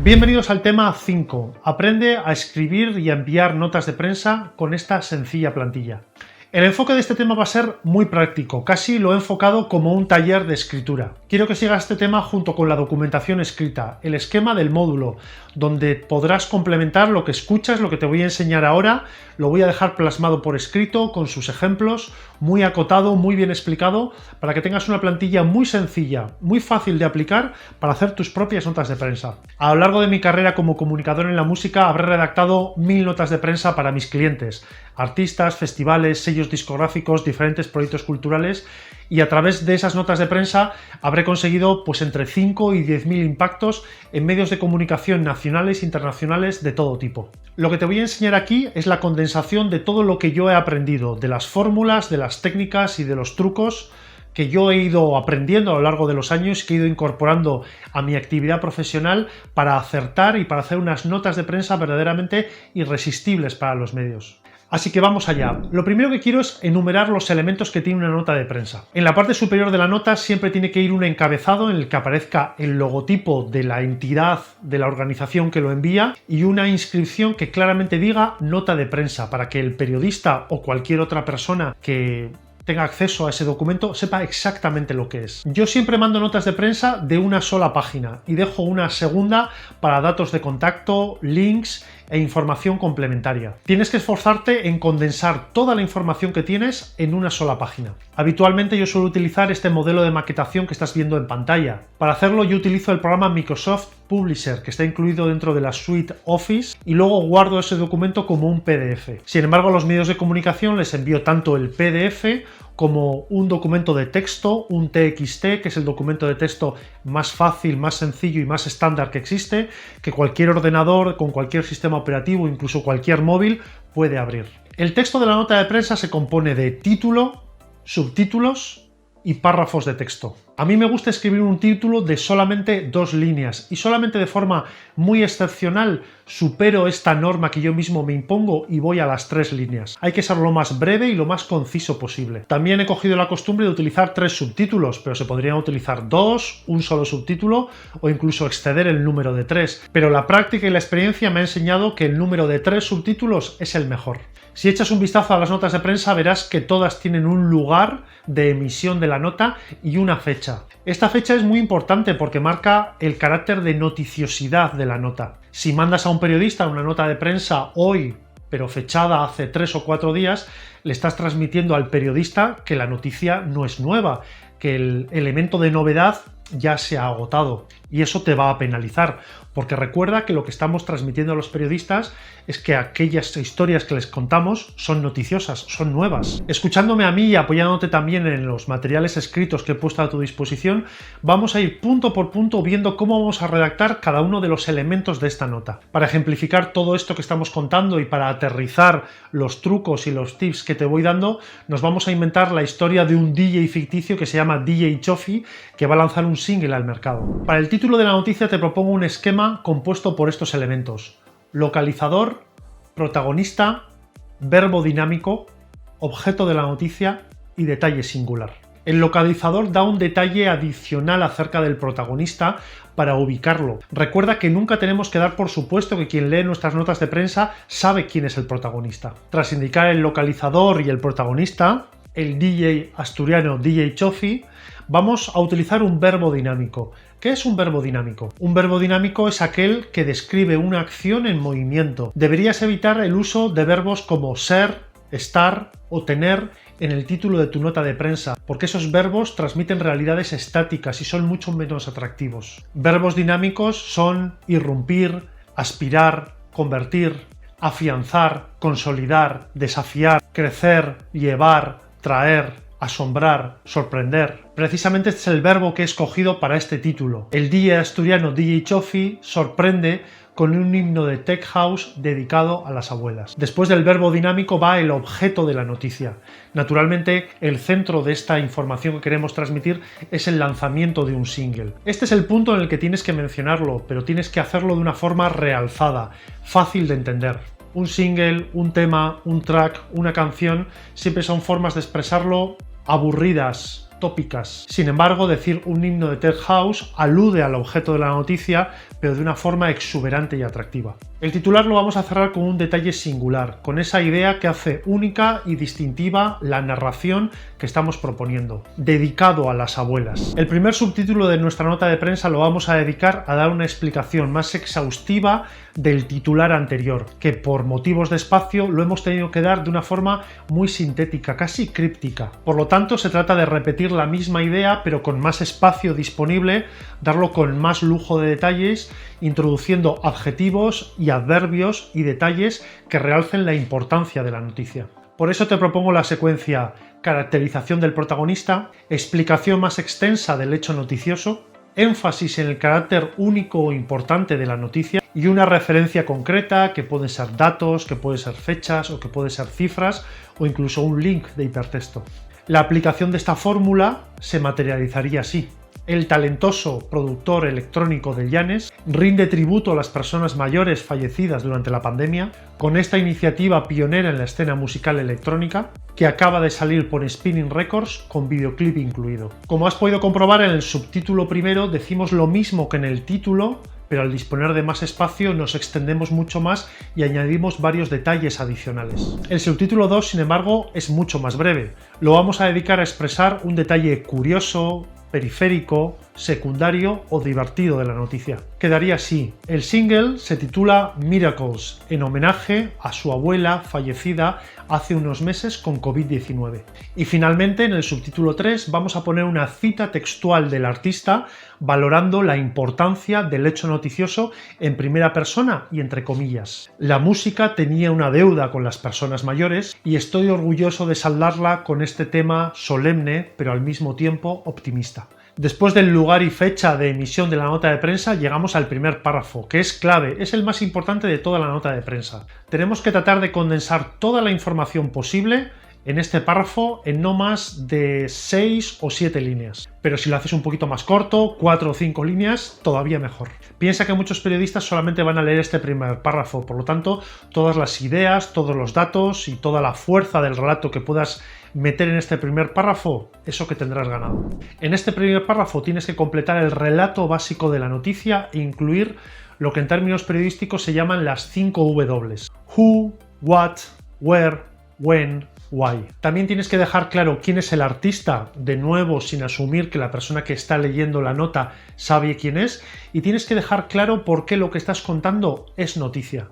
Bienvenidos al tema 5. Aprende a escribir y a enviar notas de prensa con esta sencilla plantilla. El enfoque de este tema va a ser muy práctico, casi lo he enfocado como un taller de escritura. Quiero que sigas este tema junto con la documentación escrita, el esquema del módulo, donde podrás complementar lo que escuchas, lo que te voy a enseñar ahora, lo voy a dejar plasmado por escrito, con sus ejemplos, muy acotado, muy bien explicado, para que tengas una plantilla muy sencilla, muy fácil de aplicar para hacer tus propias notas de prensa. A lo largo de mi carrera como comunicador en la música habré redactado 1000 notas de prensa para mis clientes, artistas, festivales, sellos discográficos, diferentes proyectos culturales, y a través de esas notas de prensa habré conseguido entre 5 y 10.000 impactos en medios de comunicación nacionales e internacionales de todo tipo. Lo que te voy a enseñar aquí es la condensación de todo lo que yo he aprendido, de las fórmulas, de las técnicas y de los trucos que yo he ido aprendiendo a lo largo de los años, que he ido incorporando a mi actividad profesional para acertar y para hacer unas notas de prensa verdaderamente irresistibles para los medios. Así que vamos allá. Lo primero que quiero es enumerar los elementos que tiene una nota de prensa. En la parte superior de la nota siempre tiene que ir un encabezado en el que aparezca el logotipo de la entidad, de la organización que lo envía, y una inscripción que claramente diga nota de prensa, para que el periodista o cualquier otra persona que tenga acceso a ese documento sepa exactamente lo que es. Yo siempre mando notas de prensa de una sola página y dejo una segunda para datos de contacto, links e información complementaria. Tienes que esforzarte en condensar toda la información que tienes en una sola página. Habitualmente yo suelo utilizar este modelo de maquetación que estás viendo en pantalla. Para hacerlo yo utilizo el programa Microsoft Publisher, que está incluido dentro de la suite Office, y luego guardo ese documento como un PDF. Sin embargo, a los medios de comunicación les envío tanto el PDF como un documento de texto, un TXT, que es el documento de texto más fácil, más sencillo y más estándar que existe, que cualquier ordenador con cualquier sistema operativo, incluso cualquier móvil, puede abrir. El texto de la nota de prensa se compone de título, subtítulos y párrafos de texto. A mí me gusta escribir un título de solamente 2 líneas y solamente de forma muy excepcional supero esta norma que yo mismo me impongo y voy a las 3 líneas. Hay que ser lo más breve y lo más conciso posible. También he cogido la costumbre de utilizar 3 subtítulos, pero se podrían utilizar 2, un solo subtítulo o incluso exceder el número de 3. Pero la práctica y la experiencia me ha enseñado que el número de 3 subtítulos es el mejor. Si echas un vistazo a las notas de prensa verás que todas tienen un lugar de emisión de la nota y una fecha. Esta fecha es muy importante porque marca el carácter de noticiosidad de la nota. Si mandas a un periodista una nota de prensa hoy, pero fechada hace 3 o 4 días, le estás transmitiendo al periodista que la noticia no es nueva, que el elemento de novedad ya se ha agotado, y eso te va a penalizar, porque recuerda que lo que estamos transmitiendo a los periodistas es que aquellas historias que les contamos son noticiosas, son nuevas. Escuchándome a mí y apoyándote también en los materiales escritos que he puesto a tu disposición, vamos a ir punto por punto viendo cómo vamos a redactar cada uno de los elementos de esta nota. Para ejemplificar todo esto que estamos contando y para aterrizar los trucos y los tips que te voy dando, nos vamos a inventar la historia de un DJ ficticio que se llama DJ Chofi, que va a lanzar un single al mercado. Para el título de la noticia te propongo un esquema compuesto por estos elementos: localizador, protagonista, verbo dinámico, objeto de la noticia y detalle singular. El localizador da un detalle adicional acerca del protagonista para ubicarlo. Recuerda que nunca tenemos que dar por supuesto que quien lee nuestras notas de prensa sabe quién es el protagonista. Tras indicar el localizador y el protagonista, el DJ asturiano DJ Chofi, vamos a utilizar un verbo dinámico. ¿Qué es un verbo dinámico? Un verbo dinámico es aquel que describe una acción en movimiento. Deberías evitar el uso de verbos como ser, estar o tener en el título de tu nota de prensa, porque esos verbos transmiten realidades estáticas y son mucho menos atractivos. Verbos dinámicos son irrumpir, aspirar, convertir, afianzar, consolidar, desafiar, crecer, llevar, traer, asombrar, sorprender. Precisamente este es el verbo que he escogido para este título. El DJ asturiano DJ Chofi sorprende con un himno de Tech House dedicado a las abuelas. Después del verbo dinámico va el objeto de la noticia. Naturalmente, el centro de esta información que queremos transmitir es el lanzamiento de un single. Este es el punto en el que tienes que mencionarlo, pero tienes que hacerlo de una forma realzada, fácil de entender. Un single, un tema, un track, una canción, siempre son formas de expresarlo aburridas, tópicas. Sin embargo, decir un himno de Tech House alude al objeto de la noticia, pero de una forma exuberante y atractiva. El titular lo vamos a cerrar con un detalle singular, con esa idea que hace única y distintiva la narración que estamos proponiendo, dedicado a las abuelas. El primer subtítulo de nuestra nota de prensa lo vamos a dedicar a dar una explicación más exhaustiva del titular anterior, que por motivos de espacio lo hemos tenido que dar de una forma muy sintética, casi críptica. Por lo tanto, se trata de repetir la misma idea, pero con más espacio disponible, darlo con más lujo de detalles, introduciendo adjetivos y adverbios y detalles que realcen la importancia de la noticia. Por eso te propongo la secuencia: caracterización del protagonista, explicación más extensa del hecho noticioso, énfasis en el carácter único o importante de la noticia y una referencia concreta que pueden ser datos, que pueden ser fechas o que pueden ser cifras o incluso un link de hipertexto. La aplicación de esta fórmula se materializaría así. El talentoso productor electrónico de Llanes rinde tributo a las personas mayores fallecidas durante la pandemia con esta iniciativa pionera en la escena musical electrónica que acaba de salir por Spinnin' Records con videoclip incluido. Como has podido comprobar, en el subtítulo primero decimos lo mismo que en el título, pero al disponer de más espacio nos extendemos mucho más y añadimos varios detalles adicionales. El subtítulo 2, sin embargo, es mucho más breve. Lo vamos a dedicar a expresar un detalle curioso, periférico, secundario o divertido de la noticia. Quedaría así: el single se titula Miracles, en homenaje a su abuela fallecida hace unos meses con COVID-19. Y finalmente, en el subtítulo 3 vamos a poner una cita textual del artista valorando la importancia del hecho noticioso en primera persona y entre comillas. La música tenía una deuda con las personas mayores y estoy orgulloso de saldarla con este tema solemne pero al mismo tiempo optimista. Después del lugar y fecha de emisión de la nota de prensa, llegamos al primer párrafo, que es clave, es el más importante de toda la nota de prensa. Tenemos que tratar de condensar toda la información posible en este párrafo en no más de 6 o 7 líneas. Pero si lo haces un poquito más corto, 4 o 5 líneas, todavía mejor. Piensa que muchos periodistas solamente van a leer este primer párrafo, por lo tanto, todas las ideas, todos los datos y toda la fuerza del relato que puedas meter en este primer párrafo, eso que tendrás ganado. En este primer párrafo tienes que completar el relato básico de la noticia e incluir lo que en términos periodísticos se llaman las 5 W. Who, what, where, when, why. También tienes que dejar claro quién es el artista, de nuevo sin asumir que la persona que está leyendo la nota sabe quién es, y tienes que dejar claro por qué lo que estás contando es noticia.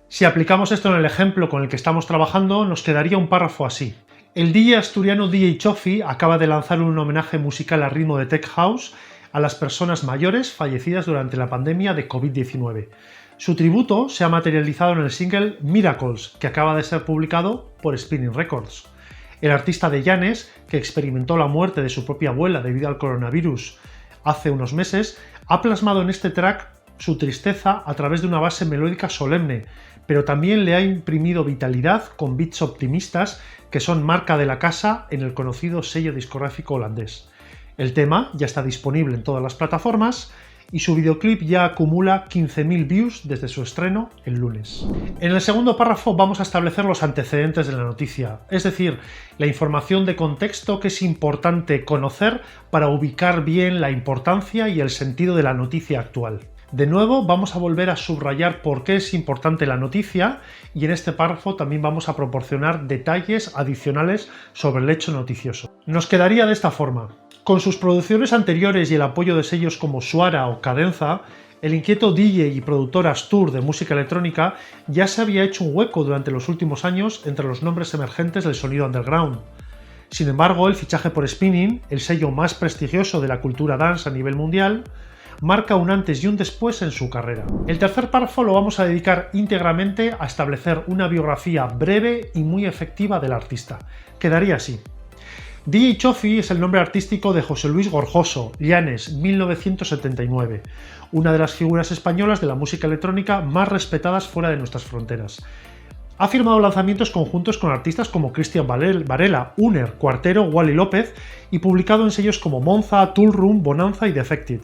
Si aplicamos esto en el ejemplo con el que estamos trabajando, nos quedaría un párrafo así. El DJ asturiano DJ Chofi acaba de lanzar un homenaje musical a ritmo de Tech House a las personas mayores fallecidas durante la pandemia de COVID-19. Su tributo se ha materializado en el single Miracles, que acaba de ser publicado por Spinnin' Records. El artista de Llanes, que experimentó la muerte de su propia abuela debido al coronavirus hace unos meses, ha plasmado en este track su tristeza a través de una base melódica solemne, pero también le ha imprimido vitalidad con beats optimistas que son marca de la casa en el conocido sello discográfico holandés. El tema ya está disponible en todas las plataformas y su videoclip ya acumula 15.000 views desde su estreno el lunes. En el segundo párrafo vamos a establecer los antecedentes de la noticia, es decir, la información de contexto que es importante conocer para ubicar bien la importancia y el sentido de la noticia actual. De nuevo, vamos a volver a subrayar por qué es importante la noticia y en este párrafo también vamos a proporcionar detalles adicionales sobre el hecho noticioso. Nos quedaría de esta forma. Con sus producciones anteriores y el apoyo de sellos como Suara o Cadenza, el inquieto DJ y productor Astur de música electrónica ya se había hecho un hueco durante los últimos años entre los nombres emergentes del sonido underground. Sin embargo, el fichaje por Spinnin', el sello más prestigioso de la cultura dance a nivel mundial, marca un antes y un después en su carrera. El tercer párrafo lo vamos a dedicar íntegramente a establecer una biografía breve y muy efectiva del artista. Quedaría así. DJ Chofi es el nombre artístico de José Luis Gorjoso, Llanes, 1979, una de las figuras españolas de la música electrónica más respetadas fuera de nuestras fronteras. Ha firmado lanzamientos conjuntos con artistas como Cristian Varela, Uner, Cuartero, Wally López y publicado en sellos como Monza, Toolroom, Bonanza y Defected.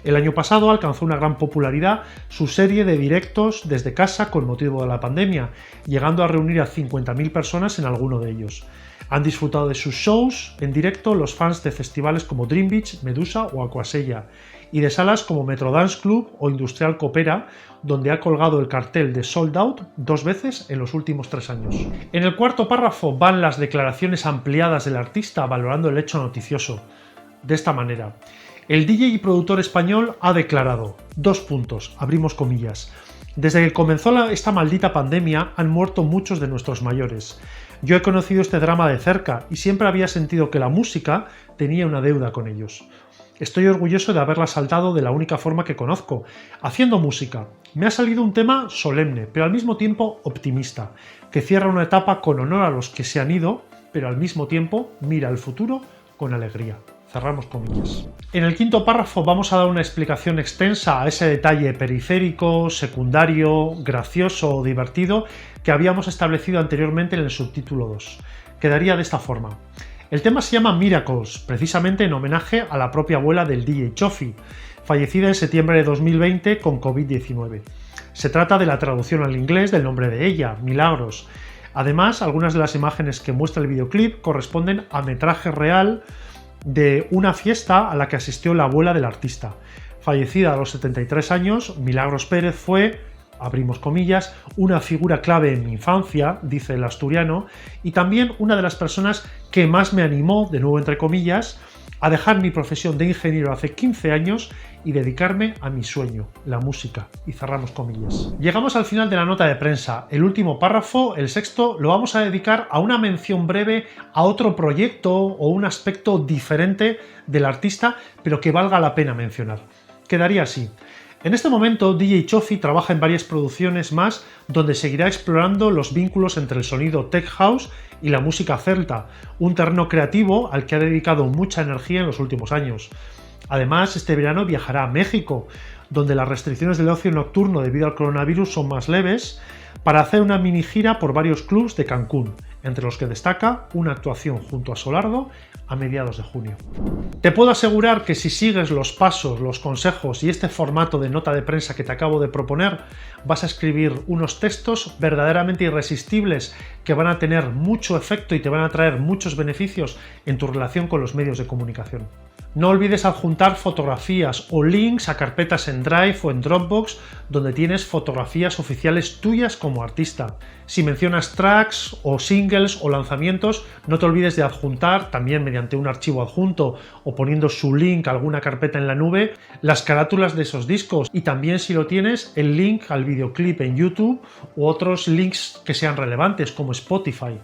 El año pasado alcanzó una gran popularidad su serie de directos desde casa con motivo de la pandemia, llegando a reunir a 50.000 personas en alguno de ellos. Han disfrutado de sus shows en directo los fans de festivales como Dream Beach, Medusa o Aquasella, y de salas como Metro Dance Club o Industrial Coopera, donde ha colgado el cartel de Sold Out 2 veces en los últimos 3 años. En el cuarto párrafo van las declaraciones ampliadas del artista valorando el hecho noticioso. De esta manera: el DJ y productor español ha declarado, abrimos comillas, desde que comenzó esta maldita pandemia han muerto muchos de nuestros mayores. Yo he conocido este drama de cerca y siempre había sentido que la música tenía una deuda con ellos. Estoy orgulloso de haberla saltado de la única forma que conozco, haciendo música. Me ha salido un tema solemne, pero al mismo tiempo optimista, que cierra una etapa con honor a los que se han ido, pero al mismo tiempo mira al futuro con alegría. Cerramos comillas. En el quinto párrafo vamos a dar una explicación extensa a ese detalle periférico, secundario, gracioso o divertido que habíamos establecido anteriormente en el subtítulo 2. Quedaría de esta forma. El tema se llama Miracles, precisamente en homenaje a la propia abuela del DJ Chofi, fallecida en septiembre de 2020 con COVID-19. Se trata de la traducción al inglés del nombre de ella, Milagros. Además, algunas de las imágenes que muestra el videoclip corresponden a metraje real de una fiesta a la que asistió la abuela del artista. Fallecida a los 73 años, Milagros Pérez fue, abrimos comillas, una figura clave en mi infancia, dice el asturiano, y también una de las personas que más me animó, de nuevo entre comillas, a dejar mi profesión de ingeniero hace 15 años y dedicarme a mi sueño, la música. Y cerramos comillas. Llegamos al final de la nota de prensa. El último párrafo, el sexto, lo vamos a dedicar a una mención breve a otro proyecto o un aspecto diferente del artista, pero que valga la pena mencionar. Quedaría así. En este momento, DJ Chofi trabaja en varias producciones más donde seguirá explorando los vínculos entre el sonido tech house y la música celta, un terreno creativo al que ha dedicado mucha energía en los últimos años. Además, este verano viajará a México, donde las restricciones del ocio nocturno debido al coronavirus son más leves, para hacer una mini gira por varios clubs de Cancún, entre los que destaca una actuación junto a Solardo a mediados de junio. Te puedo asegurar que si sigues los pasos, los consejos y este formato de nota de prensa que te acabo de proponer, vas a escribir unos textos verdaderamente irresistibles que van a tener mucho efecto y te van a traer muchos beneficios en tu relación con los medios de comunicación. No olvides adjuntar fotografías o links a carpetas en Drive o en Dropbox donde tienes fotografías oficiales tuyas como artista. Si mencionas tracks o singles o lanzamientos, no te olvides de adjuntar, también mediante un archivo adjunto o poniendo su link a alguna carpeta en la nube, las carátulas de esos discos y también, si lo tienes, el link al videoclip en YouTube u otros links que sean relevantes como Spotify.